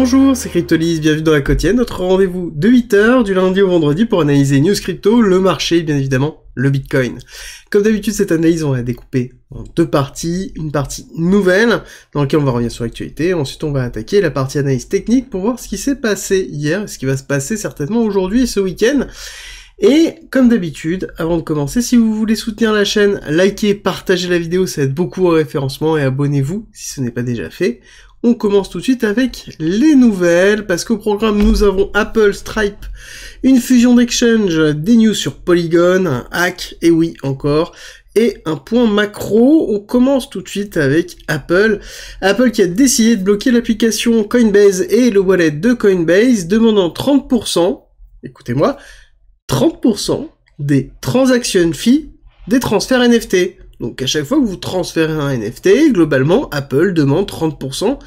Bonjour, c'est Cryptolis, bienvenue dans la quotidienne, notre rendez-vous de 8h du lundi au vendredi pour analyser news crypto, le marché, bien évidemment, le Bitcoin. Comme d'habitude, cette analyse, on va la découper en deux parties. Une partie nouvelle, dans laquelle on va revenir sur l'actualité. Ensuite, on va attaquer la partie analyse technique pour voir ce qui s'est passé hier et ce qui va se passer certainement aujourd'hui et ce week-end. Et comme d'habitude, avant de commencer, si vous voulez soutenir la chaîne, likez, partagez la vidéo, ça aide beaucoup au référencement et abonnez-vous si ce n'est pas déjà fait. On commence tout de suite avec les nouvelles, parce qu'au programme nous avons Apple, Stripe, une fusion d'exchange, des news sur Polygon, un hack, et oui encore, et un point macro. On commence tout de suite avec Apple. Apple qui a décidé de bloquer l'application Coinbase et le wallet de Coinbase, demandant 30%, écoutez-moi, 30% des transaction fees des transferts NFT. Donc à chaque fois que vous transférez un NFT, globalement, Apple demande 30%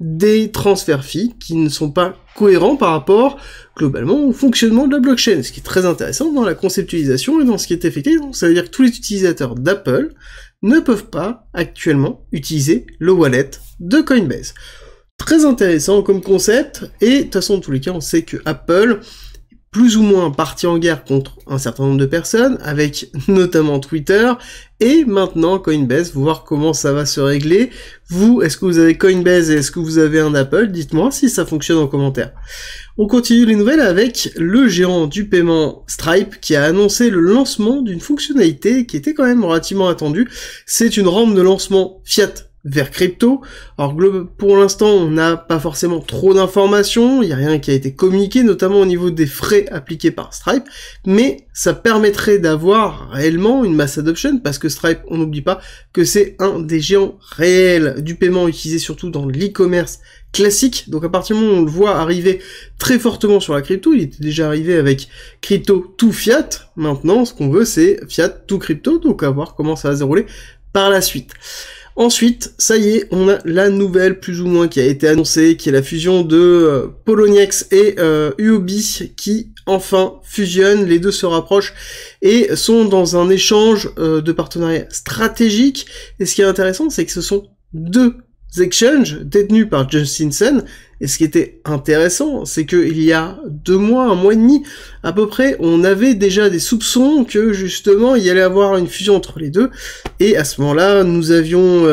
des transferts fees qui ne sont pas cohérents par rapport, globalement, au fonctionnement de la blockchain. Ce qui est très intéressant dans la conceptualisation et dans ce qui est effectué. Donc ça veut dire que tous les utilisateurs d'Apple ne peuvent pas actuellement utiliser le wallet de Coinbase. Très intéressant comme concept, et de toute façon, dans tous les cas, on sait que Apple plus ou moins parti en guerre contre un certain nombre de personnes, avec notamment Twitter, et maintenant Coinbase, voir comment ça va se régler. Vous, est-ce que vous avez Coinbase et est-ce que vous avez un Apple? Dites-moi si ça fonctionne en commentaire. On continue les nouvelles avec le géant du paiement Stripe qui a annoncé le lancement d'une fonctionnalité qui était quand même relativement attendue. C'est une rampe de lancement fiat vers crypto. Alors pour l'instant on n'a pas forcément trop d'informations, il n'y a rien qui a été communiqué, notamment au niveau des frais appliqués par Stripe, mais ça permettrait d'avoir réellement une mass adoption, parce que Stripe, on n'oublie pas que c'est un des géants réels du paiement utilisé surtout dans l'e-commerce classique. Donc à partir du moment où on le voit arriver très fortement sur la crypto, il était déjà arrivé avec crypto to fiat, maintenant ce qu'on veut c'est fiat to crypto, donc à voir comment ça va se dérouler par la suite. Ensuite, ça y est, on a la nouvelle plus ou moins qui a été annoncée, qui est la fusion de Poloniex et Huobi qui enfin fusionnent, les deux se rapprochent et sont dans un échange de partenariat stratégique. Et ce qui est intéressant, c'est que ce sont deux exchanges détenus par Justin Sun. Et ce qui était intéressant, c'est que il y a 2 mois, 1 mois et demi, à peu près, on avait déjà des soupçons que, justement, il y allait avoir une fusion entre les deux, et à ce moment-là, nous avions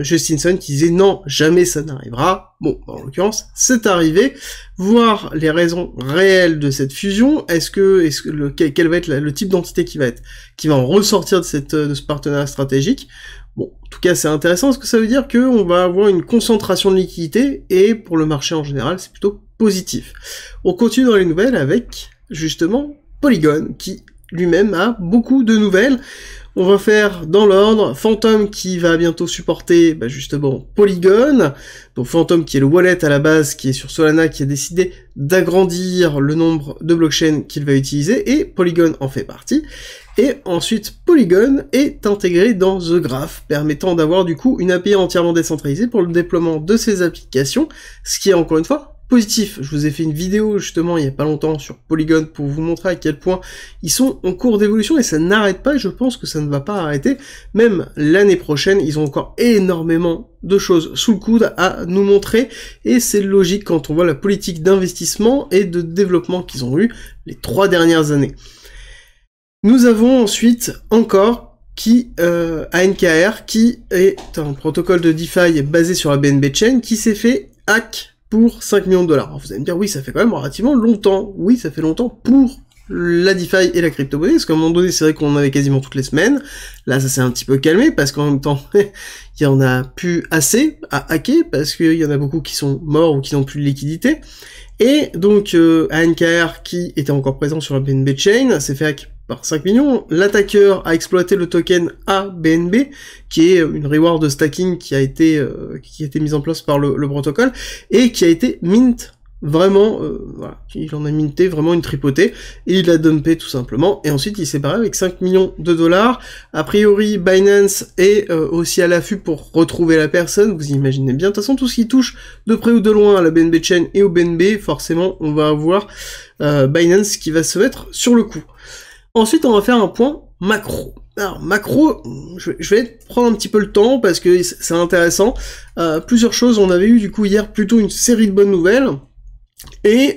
Justin Sun qui disait non, jamais ça n'arrivera. Bon, en l'occurrence, c'est arrivé. Voir les raisons réelles de cette fusion, quel va être le type d'entité qui va en ressortir de ce partenariat stratégique. Bon, en tout cas, c'est intéressant, parce que ça veut dire qu'on va avoir une concentration de liquidité, et pour le marché en général, c'est plutôt positif. On continue dans les nouvelles avec, justement, Polygon, qui lui-même a beaucoup de nouvelles. On va faire dans l'ordre Phantom qui va bientôt supporter justement Polygon, donc Phantom qui est le wallet à la base qui est sur Solana, qui a décidé d'agrandir le nombre de blockchains qu'il va utiliser, et Polygon en fait partie. Et ensuite Polygon est intégré dans The Graph, permettant d'avoir du coup une API entièrement décentralisée pour le déploiement de ces applications, ce qui est encore une fois positif. Je vous ai fait une vidéo justement il y a pas longtemps sur Polygon pour vous montrer à quel point ils sont en cours d'évolution, et ça n'arrête pas, et je pense que ça ne va pas arrêter. Même l'année prochaine, ils ont encore énormément de choses sous le coude à nous montrer, et c'est logique quand on voit la politique d'investissement et de développement qu'ils ont eu les 3 dernières années. Nous avons ensuite encore ANKR, qui est un protocole de DeFi basé sur la BNB Chain, qui s'est fait hack pour 5 millions de dollars. Alors vous allez me dire, oui, ça fait quand même relativement longtemps. Oui, ça fait longtemps pour la DeFi et la crypto-monnaie, parce qu'à un moment donné, c'est vrai qu'on en avait quasiment toutes les semaines. Là, ça s'est un petit peu calmé, parce qu'en même temps, il y en a plus assez à hacker, parce qu'il y en a beaucoup qui sont morts ou qui n'ont plus de liquidité. Et donc, ANKR, qui était encore présent sur la BNB Chain, s'est fait hack par 5 millions. L'attaqueur a exploité le token ABNB, qui est une reward de stacking qui a été mise en place par le protocole, et qui a été mint. Vraiment, voilà, il en a minté vraiment une tripotée, et il l'a dumpé tout simplement, et ensuite il s'est barré avec 5 millions de dollars. A priori, Binance est aussi à l'affût pour retrouver la personne, vous imaginez bien. De toute façon, tout ce qui touche de près ou de loin à la BNB Chain et au BNB, forcément, on va avoir Binance qui va se mettre sur le coup. Ensuite, on va faire un point macro. Alors, macro, je vais prendre un petit peu le temps parce que c'est intéressant. Plusieurs choses, on avait eu du coup hier plutôt une série de bonnes nouvelles. Et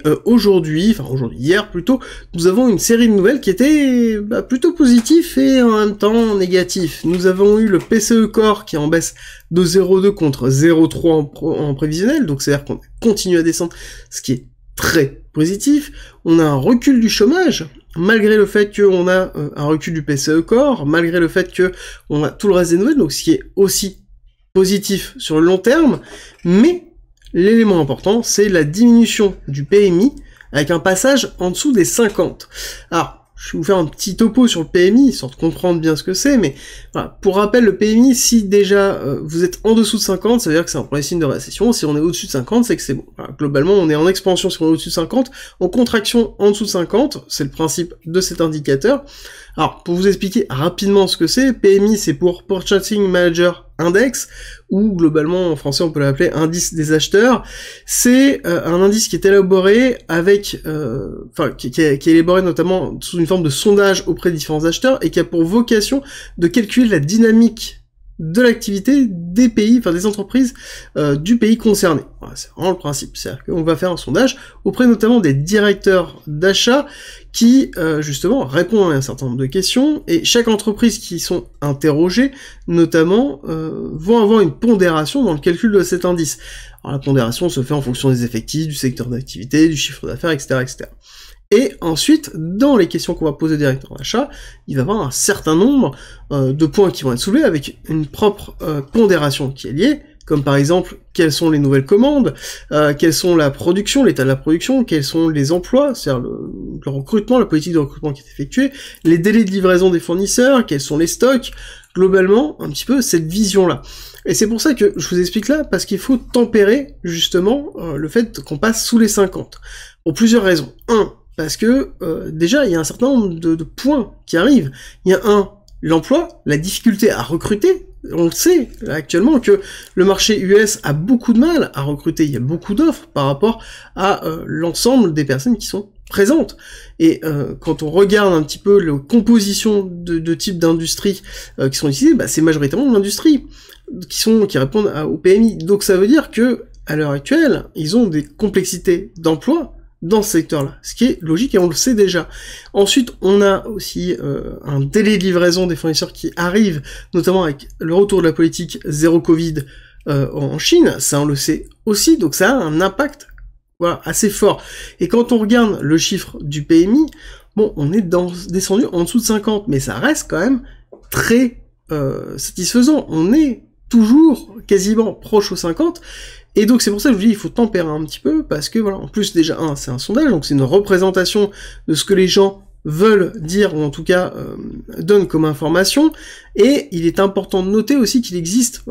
hier plutôt, nous avons une série de nouvelles qui étaient plutôt positives et en même temps négatifs. Nous avons eu le PCE Core qui est en baisse de 0,2 contre 0,3 en prévisionnel, donc c'est-à-dire qu'on continue à descendre, ce qui est très positif. On a un recul du chômage, malgré le fait qu'on a un recul du PCE Core, malgré le fait qu'on a tout le reste des nouvelles, donc ce qui est aussi positif sur le long terme, mais l'élément important, c'est la diminution du PMI avec un passage en dessous des 50. Alors, je vais vous faire un petit topo sur le PMI, histoire de comprendre bien ce que c'est, mais voilà, pour rappel, le PMI, si déjà vous êtes en dessous de 50, ça veut dire que c'est un premier signe de récession, si on est au-dessus de 50, c'est que c'est bon. Voilà, globalement, on est en expansion si on est au-dessus de 50, en contraction en dessous de 50, c'est le principe de cet indicateur. Alors, pour vous expliquer rapidement ce que c'est, PMI, c'est pour Purchasing Manager Index, ou globalement en français on peut l'appeler indice des acheteurs. C'est un indice qui est élaboré avec, qui est élaboré notamment sous une forme de sondage auprès des différents acheteurs et qui a pour vocation de calculer la dynamique de l'activité des pays, enfin des entreprises du pays concerné. Voilà, c'est vraiment le principe, c'est-à-dire qu'on va faire un sondage auprès notamment des directeurs d'achat qui justement répondent à un certain nombre de questions, et chaque entreprise qui sont interrogées, notamment, vont avoir une pondération dans le calcul de cet indice. Alors la pondération se fait en fonction des effectifs, du secteur d'activité, du chiffre d'affaires, etc., etc. Et ensuite, dans les questions qu'on va poser au directeur d'achat, il va y avoir un certain nombre de points qui vont être soulevés avec une propre pondération qui est liée, comme par exemple, quelles sont les nouvelles commandes, quelles sont la production, l'état de la production, quels sont les emplois, c'est-à-dire le recrutement, la politique de recrutement qui est effectuée, les délais de livraison des fournisseurs, quels sont les stocks, globalement, un petit peu cette vision-là. Et c'est pour ça que je vous explique là, parce qu'il faut tempérer, justement, le fait qu'on passe sous les 50. Pour plusieurs raisons. Parce que déjà, il y a un certain nombre de points qui arrivent. Il y a l'emploi, la difficulté à recruter. On le sait actuellement que le marché US a beaucoup de mal à recruter. Il y a beaucoup d'offres par rapport à l'ensemble des personnes qui sont présentes. Et quand on regarde un petit peu la composition de types d'industries qui sont utilisées, c'est majoritairement de l'industrie qui répondent au PMI. Donc ça veut dire que à l'heure actuelle, ils ont des complexités d'emploi dans ce secteur-là, ce qui est logique et on le sait déjà. Ensuite, on a aussi un délai de livraison des fournisseurs qui arrive, notamment avec le retour de la politique zéro Covid en Chine, ça on le sait aussi, donc ça a un impact assez fort. Et quand on regarde le chiffre du PMI, bon, on est descendu en dessous de 50, mais ça reste quand même très satisfaisant. On est toujours quasiment proche aux 50, et donc c'est pour ça que je vous dis, il faut tempérer un petit peu, parce que voilà, en plus déjà, c'est un sondage, donc c'est une représentation de ce que les gens veulent dire, ou en tout cas donnent comme information, et il est important de noter aussi qu'il existe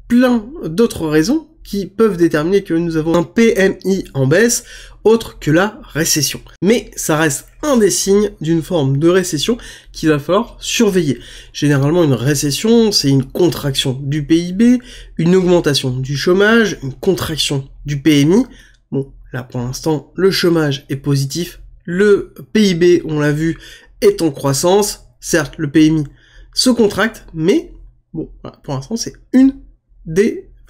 plein d'autres raisons qui peuvent déterminer que nous avons un PMI en baisse, autre que la récession. Mais ça reste un des signes d'une forme de récession qu'il va falloir surveiller. Généralement, une récession, c'est une contraction du PIB, une augmentation du chômage, une contraction du PMI. Bon, là pour l'instant, le chômage est positif, le PIB, on l'a vu, est en croissance. Certes, le PMI se contracte, mais bon, voilà, pour l'instant, c'est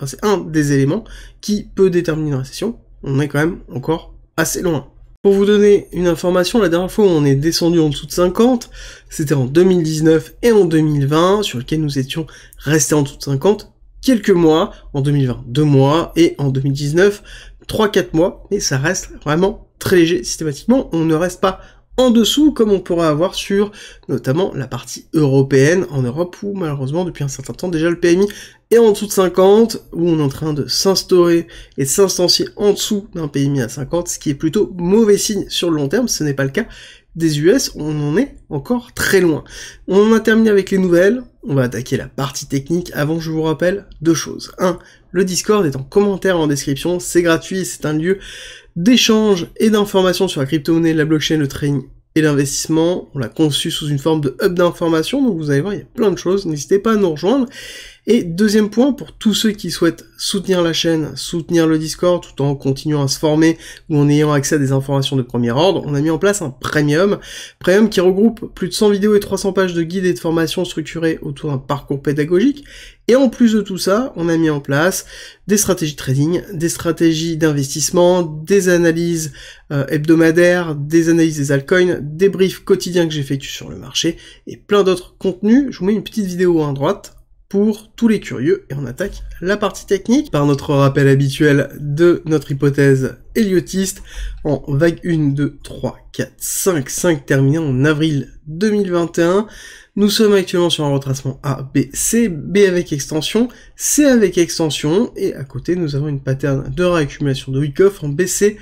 c'est un des éléments qui peut déterminer une récession. On est quand même encore assez loin. Pour vous donner une information, la dernière fois où on est descendu en dessous de 50, c'était en 2019 et en 2020, sur lequel nous étions restés en dessous de 50 quelques mois, en 2020 2 mois, et en 2019 3-4 mois, mais ça reste vraiment très léger systématiquement, on ne reste pas en dessous, comme on pourrait avoir sur notamment la partie européenne, en Europe, où malheureusement depuis un certain temps déjà le PMI est en dessous de 50, où on est en train de s'instaurer et de s'instancier en dessous d'un PMI à 50, ce qui est plutôt mauvais signe sur le long terme. Ce n'est pas le cas des US, on en est encore très loin. On a terminé avec les nouvelles, on va attaquer la partie technique. Avant, je vous rappelle 2 choses. 1, le Discord est en commentaire en description, c'est gratuit, c'est un lieu d'échange et d'informations sur la crypto-monnaie, la blockchain, le trading et l'investissement. On l'a conçu sous une forme de hub d'information, donc vous allez voir, il y a plein de choses, n'hésitez pas à nous rejoindre. Et deuxième point, pour tous ceux qui souhaitent soutenir la chaîne, soutenir le Discord, tout en continuant à se former ou en ayant accès à des informations de premier ordre, on a mis en place un Premium qui regroupe plus de 100 vidéos et 300 pages de guides et de formations structurées autour d'un parcours pédagogique. Et en plus de tout ça, on a mis en place des stratégies de trading, des stratégies d'investissement, des analyses hebdomadaires, des analyses des altcoins, des briefs quotidiens que j'effectue sur le marché, et plein d'autres contenus. Je vous mets une petite vidéo à droite pour tous les curieux, et on attaque la partie technique par notre rappel habituel de notre hypothèse héliotiste en vague 1, 2, 3, 4, 5 terminée en avril 2021. Nous sommes actuellement sur un retracement A, B, C, B avec extension, C avec extension, et à côté nous avons une pattern de réaccumulation de Wyckoff en BC,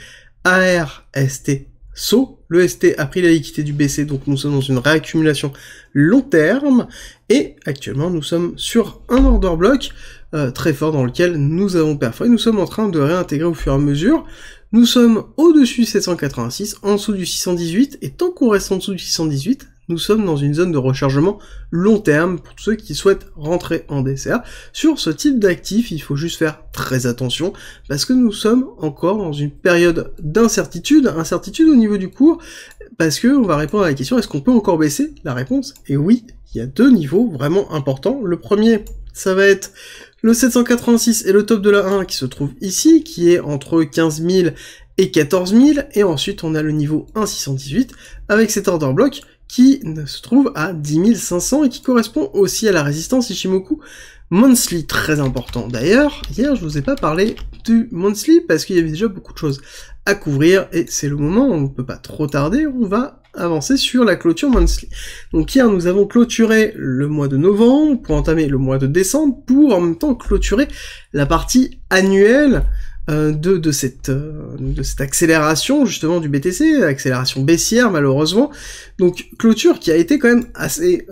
AR, ST, SO. Le ST a pris la liquidité du BC, donc nous sommes dans une réaccumulation long terme, et actuellement nous sommes sur un order block très fort dans lequel nous avons perforé. Nous sommes en train de réintégrer au fur et à mesure. Nous sommes au-dessus du 786, en dessous du 618, et tant qu'on reste en dessous du 618, nous sommes dans une zone de rechargement long terme pour tous ceux qui souhaitent rentrer en DCA. Sur ce type d'actif, il faut juste faire très attention parce que nous sommes encore dans une période d'incertitude, incertitude au niveau du cours, parce que on va répondre à la question, est-ce qu'on peut encore baisser? La réponse est oui, il y a deux niveaux vraiment importants. Le premier, ça va être le 786 et le top de la 1 qui se trouve ici, qui est entre 15 000 et 14 000, et ensuite on a le niveau 1,618 avec cet order block qui se trouve à 10 500 et qui correspond aussi à la résistance Ichimoku monthly, très important. D'ailleurs, hier je vous ai pas parlé du monthly parce qu'il y avait déjà beaucoup de choses à couvrir et c'est le moment où on ne peut pas trop tarder, on va avancer sur la clôture monthly. Donc hier nous avons clôturé le mois de novembre pour entamer le mois de décembre pour en même temps clôturer la partie annuelle de cette accélération justement du BTC, accélération baissière malheureusement, donc clôture qui a été quand même assez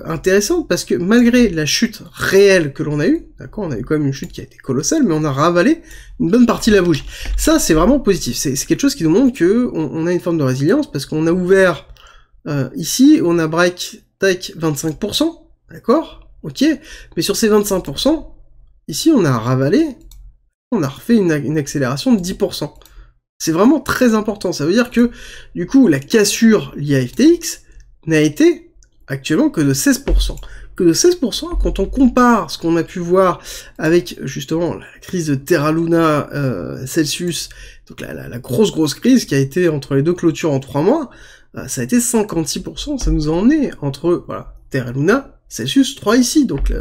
intéressante parce que malgré la chute réelle que l'on a eue, d'accord, on a eu quand même une chute qui a été colossale, mais on a ravalé une bonne partie de la bougie. Ça c'est vraiment positif, c'est quelque chose qui nous montre que on a une forme de résilience parce qu'on a ouvert ici, on a break tac 25%, d'accord, ok, mais sur ces 25%, ici on a ravalé, on a refait une accélération de 10%. C'est vraiment très important, ça veut dire que, du coup, la cassure liée à FTX n'a été actuellement que de 16%. Que de 16% quand on compare ce qu'on a pu voir avec, justement, la crise de Terra Luna, Celsius, donc la grosse crise qui a été entre les deux clôtures en 3 mois, ça a été 56%, ça nous a emmené entre, voilà, Terra Luna, Celsius 3 ici, donc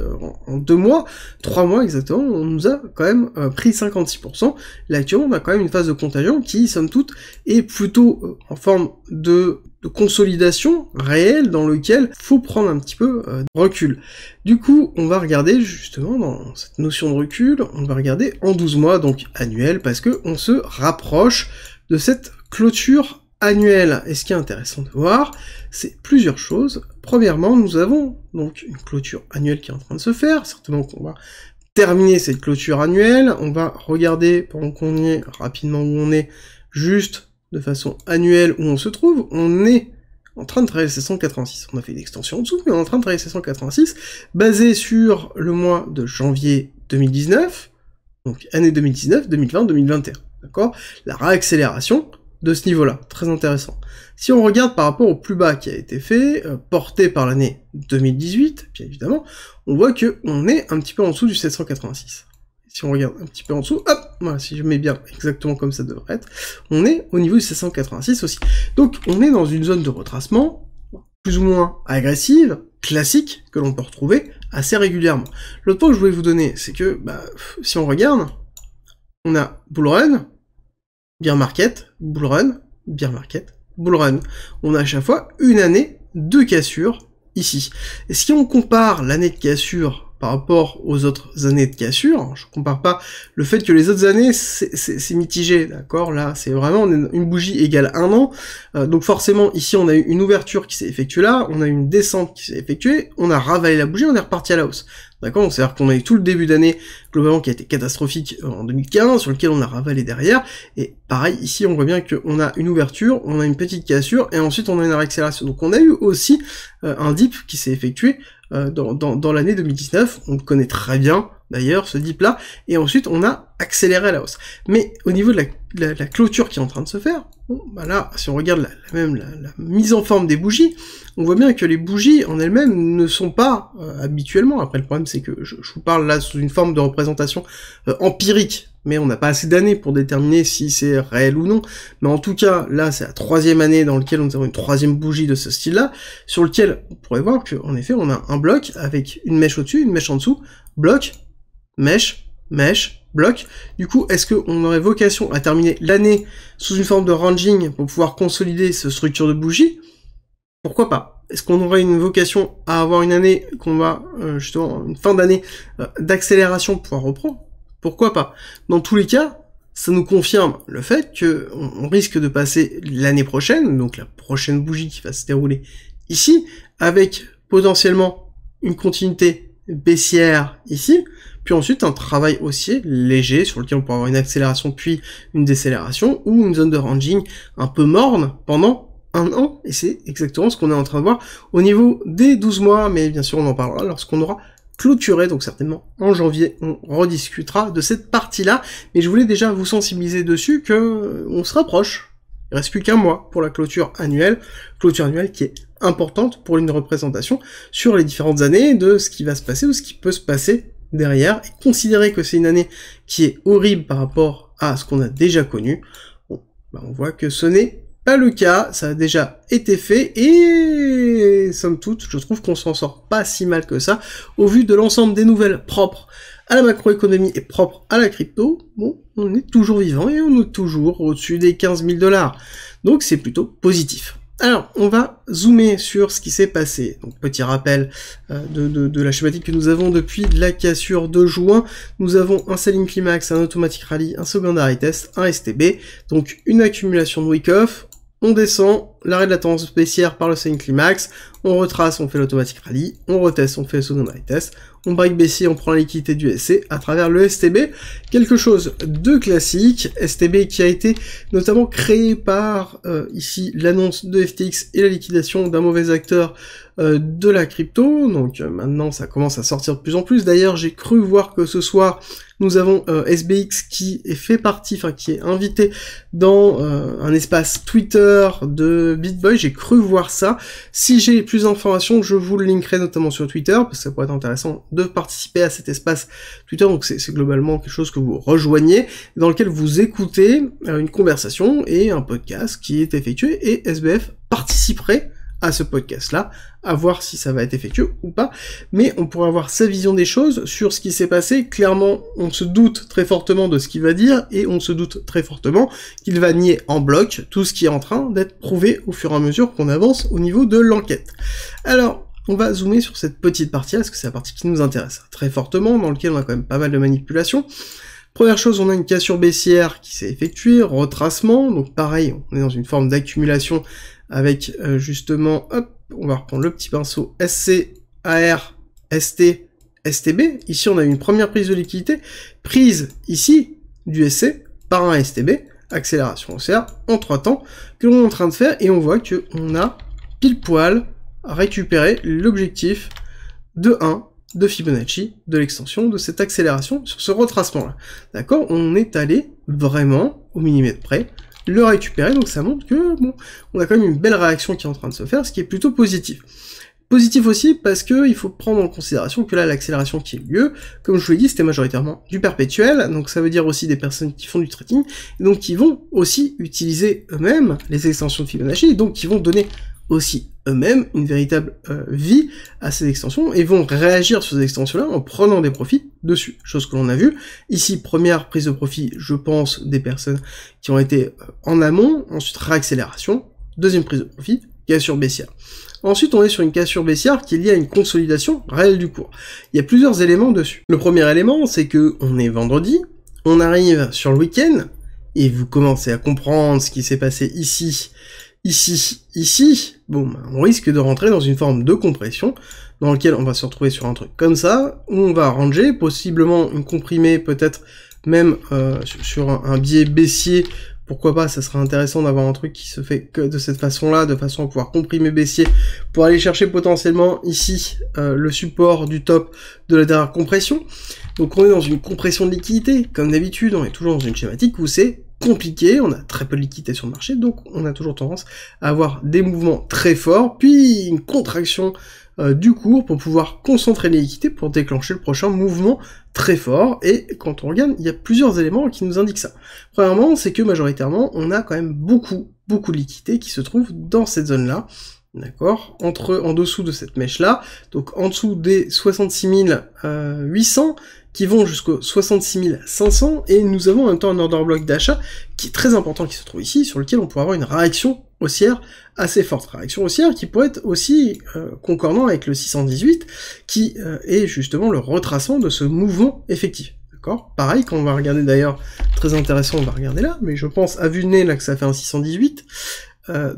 en 2 mois, 3 mois exactement, on nous a quand même pris 56%. Là actuellement, on a quand même une phase de contagion qui, somme toute, est plutôt en forme de consolidation réelle dans lequel faut prendre un petit peu de recul. Du coup, on va regarder justement dans cette notion de recul, on va regarder en 12 mois, donc annuel, parce que on se rapproche de cette clôture annuelle. Et ce qui est intéressant de voir, c'est plusieurs choses. Premièrement, nous avons donc une clôture annuelle qui est en train de se faire, certainement qu'on va terminer cette clôture annuelle, on va regarder pendant qu'on y est rapidement où on est, juste de façon annuelle où on se trouve, on est en train de travailler le 786, on a fait une extension en dessous, mais on est en train de travailler le 786, basé sur le mois de janvier 2019, donc année 2019, 2020, 2021, d'accord? La réaccélération de ce niveau-là, très intéressant. Si on regarde par rapport au plus bas qui a été fait, porté par l'année 2018, bien évidemment, on voit que on est un petit peu en dessous du 786. Si on regarde un petit peu en dessous, hop, voilà, si je mets bien exactement comme ça devrait être, on est au niveau du 786 aussi. Donc on est dans une zone de retracement, plus ou moins agressive, classique, que l'on peut retrouver assez régulièrement. L'autre point que je voulais vous donner, c'est que, si on regarde, on a bull run, bear market, bull run, bear market, bull run. On a à chaque fois une année de cassure ici. Et si on compare l'année de cassure par rapport aux autres années de cassure, je compare pas le fait que les autres années c'est mitigé, d'accord, là c'est vraiment une bougie égale 1 an, donc forcément ici on a eu une ouverture qui s'est effectuée là, on a eu une descente qui s'est effectuée, on a ravalé la bougie, on est reparti à la hausse. D'accord, c'est-à-dire qu'on a eu tout le début d'année, globalement, qui a été catastrophique en 2015, sur lequel on a ravalé derrière, et pareil, ici, on voit bien qu'on a une ouverture, on a une petite cassure, et ensuite on a une réaccélération. Donc on a eu aussi un dip qui s'est effectué dans l'année 2019. On le connaît très bien, d'ailleurs, ce dip-là. Et ensuite, on a accéléré à la hausse. Mais au niveau de la clôture qui est en train de se faire, bon, bah là, si on regarde la mise en forme des bougies, on voit bien que les bougies en elles-mêmes ne sont pas habituellement. Après, le problème, c'est que je vous parle là sous une forme de représentation empirique. Mais on n'a pas assez d'années pour déterminer si c'est réel ou non. Mais en tout cas, là, c'est la 3e année dans laquelle nous avons une 3e bougie de ce style-là, sur lequel on pourrait voir qu'en effet, on a un bloc avec une mèche au-dessus, une mèche en dessous, bloc, mèche, mèche, bloc. Du coup, est-ce qu'on aurait vocation à terminer l'année sous une forme de ranging pour pouvoir consolider cette structure de bougie? Pourquoi pas? Est-ce qu'on aurait une vocation à avoir une année qu'on va, justement, une fin d'année d'accélération pour pouvoir reprendre? Pourquoi pas? Dans tous les cas, ça nous confirme le fait que on risque de passer l'année prochaine, donc la prochaine bougie qui va se dérouler ici, avec potentiellement une continuité baissière ici, puis ensuite un travail haussier léger sur lequel on pourra avoir une accélération puis une décélération, ou une zone de ranging un peu morne pendant un an, et c'est exactement ce qu'on est en train de voir au niveau des 12 mois, mais bien sûr on en parlera lorsqu'on aura clôturé, donc certainement en janvier, on rediscutera de cette partie-là, mais je voulais déjà vous sensibiliser dessus que on se rapproche. Il reste plus qu'un mois pour la clôture annuelle qui est importante pour une représentation sur les différentes années de ce qui va se passer ou ce qui peut se passer derrière, et considérer que c'est une année qui est horrible par rapport à ce qu'on a déjà connu, bon, bah on voit que ce n'est pas le cas, ça a déjà été fait, et somme toute, je trouve qu'on s'en sort pas si mal que ça, au vu de l'ensemble des nouvelles propres à la macroéconomie et propres à la crypto. Bon, on est toujours vivant et on est toujours au-dessus des 15 000 $. Donc c'est plutôt positif. Alors, on va zoomer sur ce qui s'est passé. Donc, petit rappel de la schématique que nous avons depuis la cassure de juin. Nous avons un selling climax, un automatic rally, un secondary test, un STB. Donc, une accumulation de wick-off. On descend, l'arrêt de la tendance baissière par le selling climax, on retrace, on fait l'automatic rally, on reteste, on fait le secondary test, on break baissier, on prend la liquidité du SC à travers le STB, quelque chose de classique, STB qui a été notamment créé par ici l'annonce de FTX et la liquidation d'un mauvais acteur de la crypto, donc maintenant ça commence à sortir de plus en plus. D'ailleurs j'ai cru voir que ce soir nous avons SBX qui est fait partie, enfin qui est invité dans un espace Twitter de BitBoy, j'ai cru voir ça. Si j'ai plus d'informations, je vous le linkerai notamment sur Twitter, parce que ça pourrait être intéressant de participer à cet espace Twitter, donc c'est globalement quelque chose que vous rejoignez, dans lequel vous écoutez une conversation et un podcast qui est effectué, et SBF participerait à ce podcast-là, à voir si ça va être effectué ou pas, mais on pourra avoir sa vision des choses sur ce qui s'est passé. Clairement, on se doute très fortement de ce qu'il va dire, et on se doute très fortement qu'il va nier en bloc tout ce qui est en train d'être prouvé au fur et à mesure qu'on avance au niveau de l'enquête. Alors, on va zoomer sur cette petite partie-là, parce que c'est la partie qui nous intéresse très fortement, dans laquelle on a quand même pas mal de manipulations. Première chose, on a une cassure baissière qui s'est effectuée, retracement, donc pareil, on est dans une forme d'accumulation avec justement, hop, on va reprendre le petit pinceau SC, AR, ST, STB. Ici, on a une première prise de liquidité, prise ici du SC par un STB, accélération haussière en 3 temps, que l'on est en train de faire, et on voit que on a pile poil récupéré l'objectif de 1 de Fibonacci, de l'extension de cette accélération sur ce retracement-là. D'accord? On est allé vraiment au millimètre près le récupérer, donc ça montre que, bon, on a quand même une belle réaction qui est en train de se faire, ce qui est plutôt positif. Positif aussi parce que il faut prendre en considération que là, l'accélération qui a eu lieu, comme je vous l'ai dit, c'était majoritairement du perpétuel, donc ça veut dire aussi des personnes qui font du trading, et donc qui vont aussi utiliser eux-mêmes les extensions de Fibonacci, et donc qui vont donner aussi eux-mêmes une véritable vie à ces extensions, et vont réagir sur ces extensions-là en prenant des profits dessus, chose que l'on a vu. Ici, première prise de profit, je pense, des personnes qui ont été en amont, ensuite réaccélération, deuxième prise de profit, cassure baissière. Ensuite, on est sur une cassure baissière qui est liée à une consolidation réelle du cours. Il y a plusieurs éléments dessus. Le premier élément, c'est que on est vendredi, on arrive sur le week-end, et vous commencez à comprendre ce qui s'est passé ici, bon, ben, on risque de rentrer dans une forme de compression, dans lequel on va se retrouver sur un truc comme ça, où on va ranger, possiblement une comprimée, peut-être même sur un biais baissier pourquoi pas, ça serait intéressant d'avoir un truc qui se fait que de cette façon-là, de façon à pouvoir comprimer baissier, pour aller chercher potentiellement ici le support du top de la dernière compression. Donc on est dans une compression de liquidité, comme d'habitude, on est toujours dans une schématique où c'est compliqué, on a très peu de liquidité sur le marché, donc on a toujours tendance à avoir des mouvements très forts, puis une contraction du cours pour pouvoir concentrer les liquidités pour déclencher le prochain mouvement très fort, et quand on regarde, il y a plusieurs éléments qui nous indiquent ça. Premièrement, c'est que majoritairement, on a quand même beaucoup de liquidités qui se trouvent dans cette zone-là, d'accord, en dessous de cette mèche-là, donc en dessous des 66 800, qui vont jusqu'aux 66 500, et nous avons en même temps un order block d'achat qui est très important, qui se trouve ici, sur lequel on pourrait avoir une réaction haussière assez forte. Réaction haussière qui pourrait être aussi concordant avec le 618, qui est justement le retracement de ce mouvement effectif. D'accord ? Pareil, quand on va regarder d'ailleurs, très intéressant, on va regarder là, mais je pense à vue de nez là que ça fait un 618,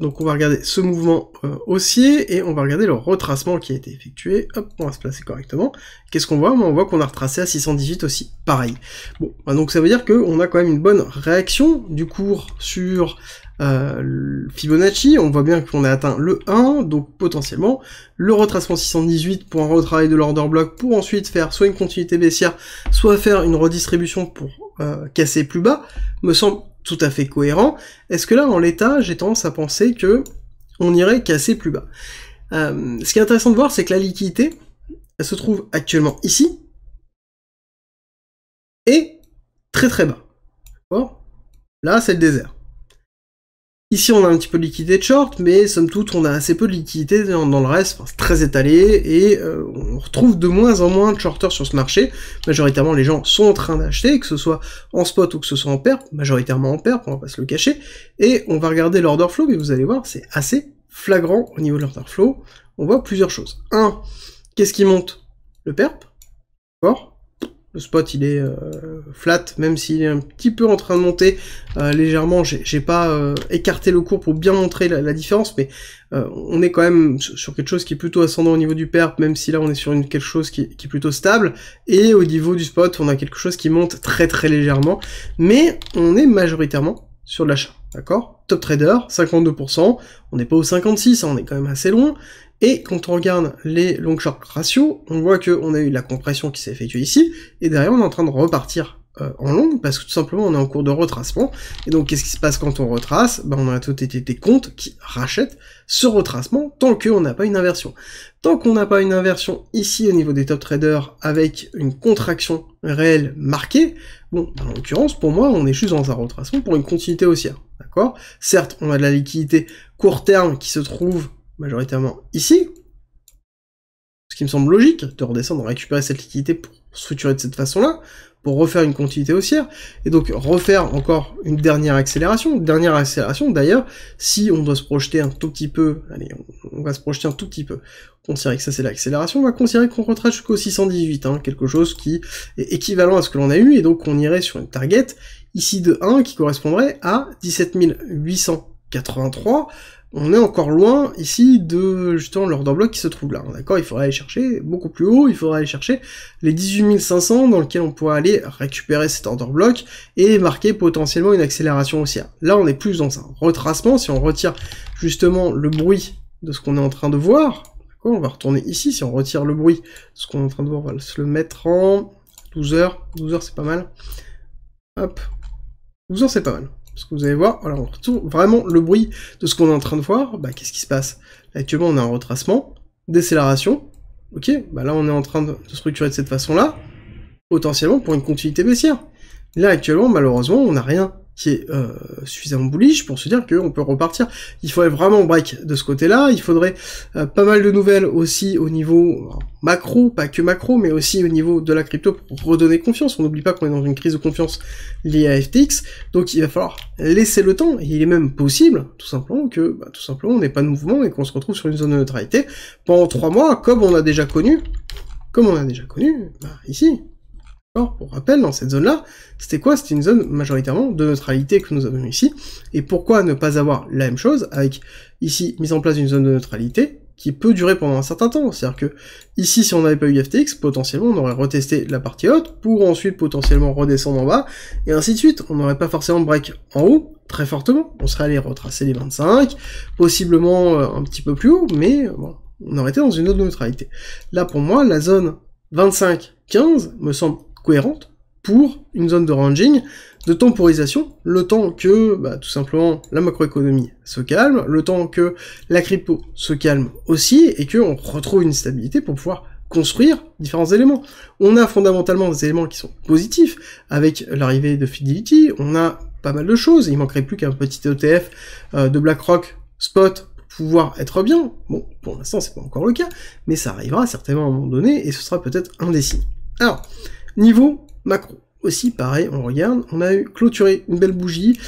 donc on va regarder ce mouvement haussier, et on va regarder le retracement qui a été effectué. Hop, on va se placer correctement. Qu'est-ce qu'on voit ? On voit qu'on a retracé à 618 aussi, pareil. Bon, donc ça veut dire qu'on a quand même une bonne réaction du cours sur Fibonacci. On voit bien qu'on a atteint le 1, donc potentiellement le retracement 618 pour un retravail de l'order block, pour ensuite faire soit une continuité baissière, soit faire une redistribution pour casser plus bas, me semble tout à fait cohérent. Est-ce que là, en l'état, j'ai tendance à penser que on irait casser plus bas? Ce qui est intéressant de voir, c'est que la liquidité, elle se trouve actuellement ici, et très bas. D'accord ? Là, c'est le désert. Ici, on a un petit peu de liquidité de short, mais somme toute, on a assez peu de liquidité dans le reste, enfin, c'est très étalé, et on retrouve de moins en moins de shorters sur ce marché. Majoritairement, les gens sont en train d'acheter, que ce soit en spot ou que ce soit en perp, majoritairement en perp, on va pas se le cacher, et on va regarder l'order flow, mais vous allez voir, c'est assez flagrant au niveau de l'order flow. On voit plusieurs choses. Un, qu'est-ce qui monte? Le perp, d'accord? Le spot il est flat, même s'il est un petit peu en train de monter légèrement. J'ai pas écarté le cours pour bien montrer la différence, mais on est quand même sur quelque chose qui est plutôt ascendant au niveau du perp, même si là on est sur quelque chose qui est plutôt stable, et au niveau du spot on a quelque chose qui monte très légèrement, mais on est majoritairement sur l'achat, d'accord? Top trader, 52%, on n'est pas au 56, on est quand même assez loin. Et quand on regarde les long short ratio, on voit qu'on a eu la compression qui s'est effectuée ici, et derrière on est en train de repartir en long, parce que tout simplement on est en cours de retracement, et donc qu'est-ce qui se passe quand on retrace? Ben, on a la totalité des comptes qui rachètent ce retracement tant qu'on n'a pas une inversion. Tant qu'on n'a pas une inversion ici au niveau des top traders avec une contraction réelle marquée, bon, en l'occurrence pour moi on est juste dans un retracement pour une continuité haussière, d'accord? Certes on a de la liquidité court terme qui se trouve majoritairement ici, ce qui me semble logique, de redescendre, récupérer cette liquidité pour structurer de cette façon-là, pour refaire une continuité haussière, et donc refaire encore une dernière accélération d'ailleurs, si on doit se projeter un tout petit peu, allez, on va se projeter un tout petit peu, considérer que ça c'est l'accélération, on va considérer qu'on retrace jusqu'au 618, hein, quelque chose qui est équivalent à ce que l'on a eu, et donc on irait sur une target, ici de 1, qui correspondrait à 17 883, on est encore loin ici de justement l'order block qui se trouve là, d'accord? Il faudrait aller chercher beaucoup plus haut, il faudrait aller chercher les 18 500 dans lequel on pourrait aller récupérer cet order block et marquer potentiellement une accélération haussière. Là on est plus dans un retracement, si on retire justement le bruit de ce qu'on est en train de voir, d'accord? On va retourner ici, si on retire le bruit de ce qu'on est en train de voir, on va se le mettre en 12 heures c'est pas mal, hop, 12 heures c'est pas mal. Parce que vous allez voir, voilà, on retrouve vraiment le bruit de ce qu'on est en train de voir, bah qu'est-ce qui se passe? Là, actuellement on a un retracement, décélération, ok, bah là on est en train de structurer de cette façon-là, potentiellement pour une continuité baissière. Là actuellement, malheureusement, on n'a rien qui est suffisamment bullish pour se dire qu'on peut repartir. Il faudrait vraiment break de ce côté-là, il faudrait pas mal de nouvelles aussi au niveau macro, pas que macro, mais aussi au niveau de la crypto pour redonner confiance. On n'oublie pas qu'on est dans une crise de confiance liée à FTX, donc il va falloir laisser le temps, et il est même possible, tout simplement, que tout simplement on n'ait pas de mouvement et qu'on se retrouve sur une zone de neutralité pendant 3 mois, comme on a déjà connu, ici. Pour rappel, dans cette zone-là, c'était quoi? C'était une zone majoritairement de neutralité que nous avons ici. Et pourquoi ne pas avoir la même chose avec, ici, mise en place d'une zone de neutralité, qui peut durer pendant un certain temps. C'est-à-dire que, ici, si on n'avait pas eu FTX, potentiellement, on aurait retesté la partie haute, pour ensuite potentiellement redescendre en bas, et ainsi de suite. On n'aurait pas forcément break en haut, très fortement. On serait allé retracer les 25, possiblement un petit peu plus haut, mais bon, on aurait été dans une autre neutralité. Là, pour moi, la zone 25-15 me semble cohérente pour une zone de ranging, de temporisation, le temps que, tout simplement, la macroéconomie se calme, le temps que la crypto se calme aussi, et qu'on retrouve une stabilité pour pouvoir construire différents éléments. On a fondamentalement des éléments qui sont positifs, avec l'arrivée de Fidelity, on a pas mal de choses, il manquerait plus qu'un petit ETF de BlackRock Spot pour pouvoir être bien. Bon, pour l'instant, c'est pas encore le cas, mais ça arrivera certainement à un moment donné, et ce sera peut-être un des signes. Alors, niveau macro. Aussi, pareil, on regarde, on a clôturé une belle bougie,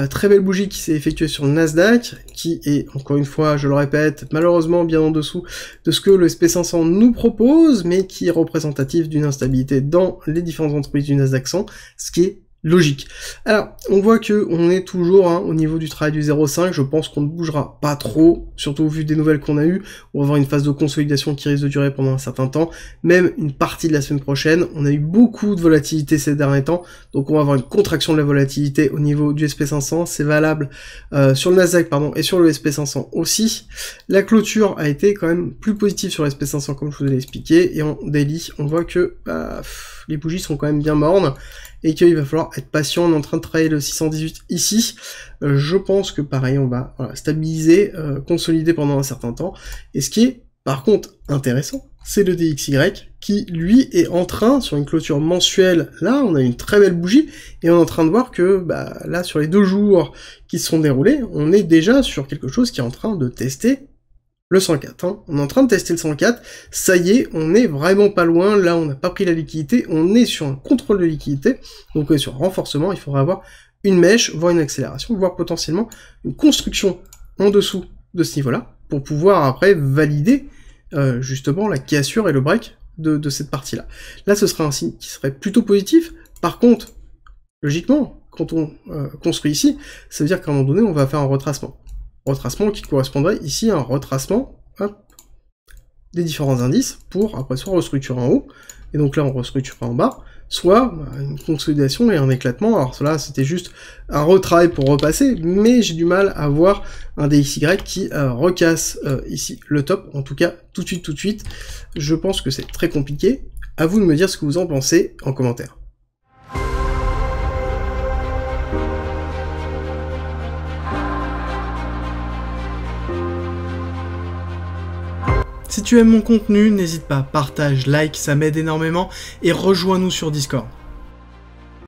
très belle bougie qui s'est effectuée sur le Nasdaq, qui est, encore une fois, je le répète, malheureusement bien en dessous de ce que le SP500 nous propose, mais qui est représentatif d'une instabilité dans les différentes entreprises du Nasdaq 100, ce qui est logique. Alors, on voit que on est toujours au niveau du travail du 0,5, je pense qu'on ne bougera pas trop, surtout au vu des nouvelles qu'on a eues, on va avoir une phase de consolidation qui risque de durer pendant un certain temps, même une partie de la semaine prochaine, on a eu beaucoup de volatilité ces derniers temps, donc on va avoir une contraction de la volatilité au niveau du SP500, c'est valable sur le Nasdaq, et sur le SP500 aussi. La clôture a été quand même plus positive sur le SP500 comme je vous l'ai expliqué, et en daily, on voit que les bougies sont quand même bien mornes, et qu'il va falloir être patient. On est en train de travailler le 618 ici. Je pense que pareil, on va stabiliser, consolider pendant un certain temps. Et ce qui est, par contre, intéressant, c'est le DXY, qui, lui, est en train, sur une clôture mensuelle, là, on a une très belle bougie, et on est en train de voir que, là, sur les 2 jours qui se sont déroulés, on est déjà sur quelque chose qui est en train de tester le 104, on est en train de tester le 104, ça y est, on est vraiment pas loin, là on n'a pas pris la liquidité, on est sur un contrôle de liquidité, donc on est sur un renforcement, il faudra avoir une mèche, voire une accélération, voire potentiellement une construction en dessous de ce niveau-là, pour pouvoir après valider justement la cassure et le break de cette partie-là. Là ce serait un signe qui serait plutôt positif, par contre, logiquement, quand on construit ici, ça veut dire qu'à un moment donné on va faire un retracement. Retracement qui correspondrait ici à un retracement des différents indices pour après soit restructurer en haut, et donc là on restructure en bas, soit une consolidation et un éclatement. Alors cela c'était juste un retravail pour repasser, mais j'ai du mal à voir un DXY qui recasse ici le top, en tout cas tout de suite, je pense que c'est très compliqué. À vous de me dire ce que vous en pensez en commentaire. Si tu aimes mon contenu, n'hésite pas, partage, like, ça m'aide énormément, et rejoins-nous sur Discord.